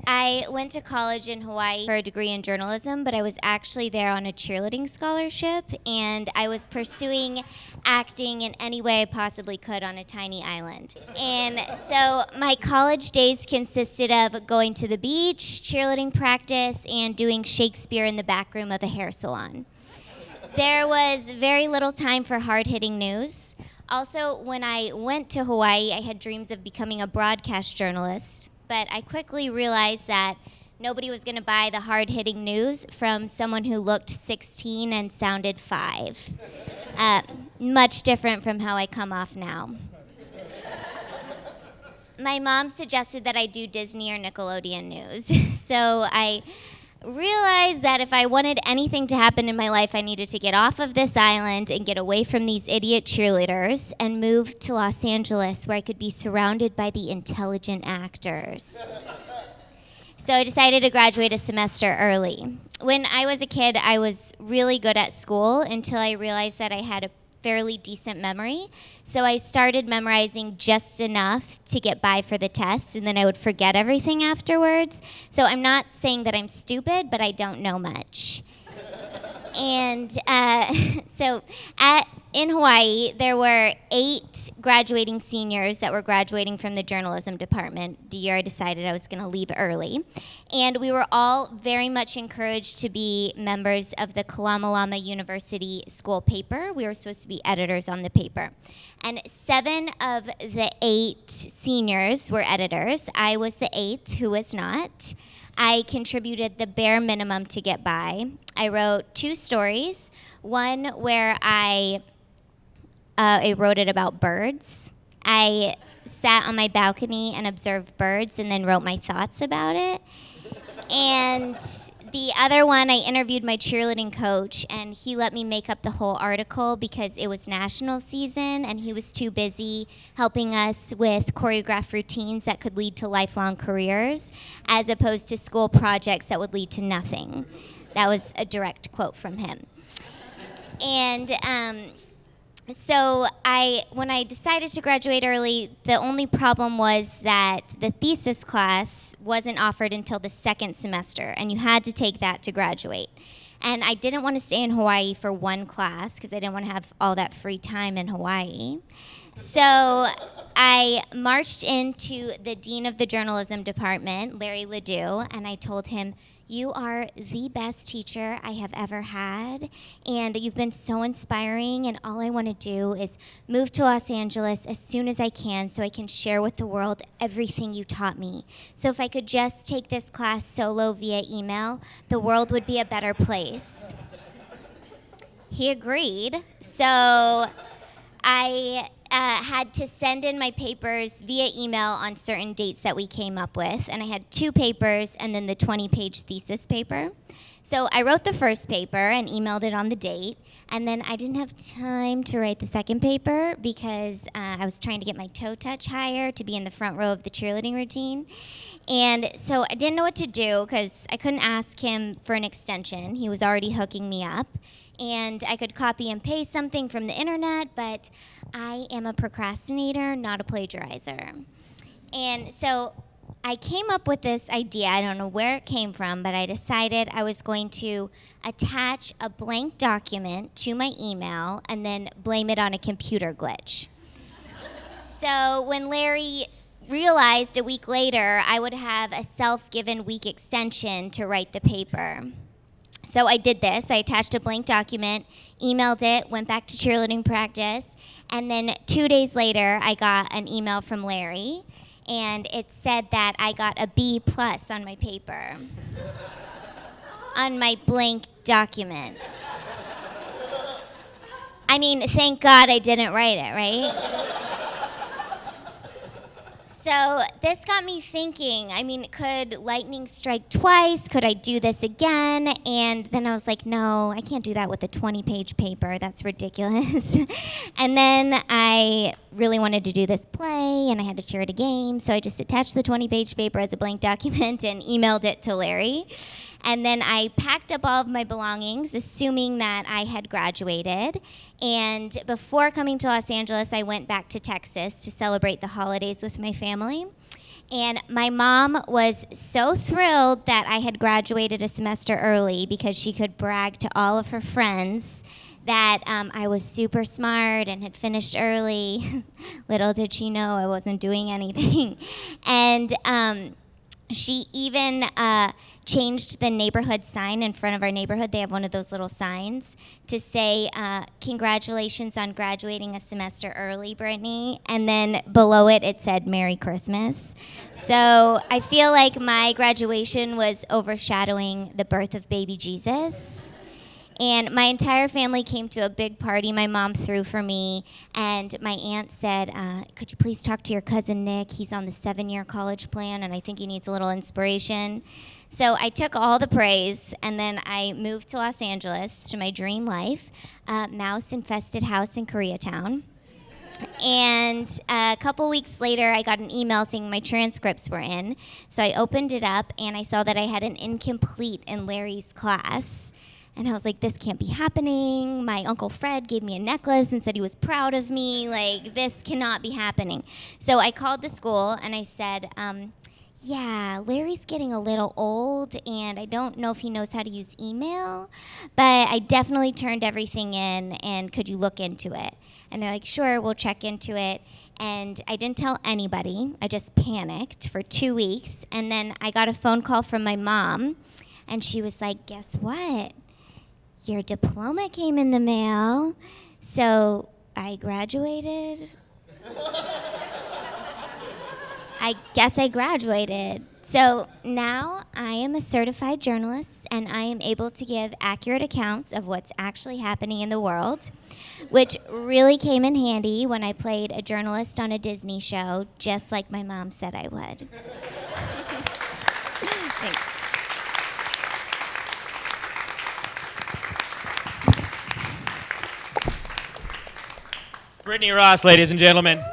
I went to college in Hawaii for a degree in journalism, but I was actually there on a cheerleading scholarship, and I was pursuing acting in any way I possibly could on a tiny island. And so my college days consisted of going to the beach, cheerleading practice, and doing Shakespeare in the back room of a hair salon. There was very little time for hard-hitting news. Also, when I went to Hawaii, I had dreams of becoming a broadcast journalist, but I quickly realized that nobody was going to buy the hard-hitting news from someone who looked 16 and sounded 5. Much different from how I come off now. My mom suggested that I do Disney or Nickelodeon news, so I realized that if I wanted anything to happen in my life, I needed to get off of this island and get away from these idiot cheerleaders and move to Los Angeles, where I could be surrounded by the intelligent actors. So I decided to graduate a semester early. When I was a kid, I was really good at school until I realized that I had a fairly decent memory. So I started memorizing just enough to get by for the test, and then I would forget everything afterwards. So I'm not saying that I'm stupid, but I don't know much. And in Hawaii, there were 8 graduating seniors that were graduating from the journalism department the year I decided I was going to leave early. And we were all very much encouraged to be members of the Kalamalama University school paper. We were supposed to be editors on the paper. And 7 of the 8 seniors were editors. I was the 8th who was not. I contributed the bare minimum to get by. I wrote 2 stories, one where I wrote it about birds. I sat on my balcony and observed birds and then wrote my thoughts about it. And the other one, I interviewed my cheerleading coach, and he let me make up the whole article because it was national season, and he was too busy helping us with choreographed routines that could lead to lifelong careers, as opposed to school projects that would lead to nothing. That was a direct quote from him. And so when I decided to graduate early, the only problem was that the thesis class wasn't offered until the second semester, and you had to take that to graduate. And I didn't want to stay in Hawaii for one class because I didn't want to have all that free time in Hawaii. So I marched into the dean of the journalism department, Larry Ledoux, and I told him, "You are the best teacher I have ever had, and you've been so inspiring, and all I want to do is move to Los Angeles as soon as I can so I can share with the world everything you taught me. So if I could just take this class solo via email, the world would be a better place." He agreed, so I had to send in my papers via email on certain dates that we came up with, and I had 2 papers and then the 20-page thesis paper. So I wrote the first paper and emailed it on the date, and then I didn't have time to write the second paper because I was trying to get my toe touch higher to be in the front row of the cheerleading routine. And so I didn't know what to do because I couldn't ask him for an extension. He was already hooking me up. And I could copy and paste something from the internet, but I am a procrastinator, not a plagiarizer. And so I came up with this idea. I don't know where it came from, but I decided I was going to attach a blank document to my email and then blame it on a computer glitch. So when Larry realized a week later I would have a self-given week extension to write the paper. So I did this. I attached a blank document, emailed it, went back to cheerleading practice, and then 2 days later, I got an email from Larry, and it said that I got a B+ on my paper, on my blank document. I mean, thank God I didn't write it, right? So this got me thinking, I mean, could lightning strike twice? Could I do this again? And then I was like, no, I can't do that with a 20-page paper. That's ridiculous. And then I really wanted to do this play, and I had to curate a game, so I just attached the 20-page paper as a blank document and emailed it to Larry. And then I packed up all of my belongings, assuming that I had graduated. And before coming to Los Angeles, I went back to Texas to celebrate the holidays with my family. And my mom was so thrilled that I had graduated a semester early because she could brag to all of her friends that I was super smart and had finished early. Little did she know I wasn't doing anything. And she even changed the neighborhood sign in front of our neighborhood. They have one of those little signs to say, congratulations on graduating a semester early, Brittany. And then below it, it said, Merry Christmas. So I feel like my graduation was overshadowing the birth of baby Jesus. And my entire family came to a big party my mom threw for me. And my aunt said, could you please talk to your cousin Nick? He's on the 7-year college plan, and I think he needs a little inspiration. So I took all the praise, and then I moved to Los Angeles to my dream life, mouse-infested house in Koreatown. And a couple weeks later, I got an email saying my transcripts were in. So I opened it up, and I saw that I had an incomplete in Larry's class. And I was like, this can't be happening. My Uncle Fred gave me a necklace and said he was proud of me. Like, this cannot be happening. So I called the school and I said, yeah, Larry's getting a little old and I don't know if he knows how to use email, but I definitely turned everything in and could you look into it? And they're like, sure, we'll check into it. And I didn't tell anybody. I just panicked for 2 weeks. And then I got a phone call from my mom and she was like, guess what? Your diploma came in the mail. So I graduated. I guess I graduated. So now I am a certified journalist and I am able to give accurate accounts of what's actually happening in the world, which really came in handy when I played a journalist on a Disney show, just like my mom said I would. Thanks. Brittany Ross, ladies and gentlemen.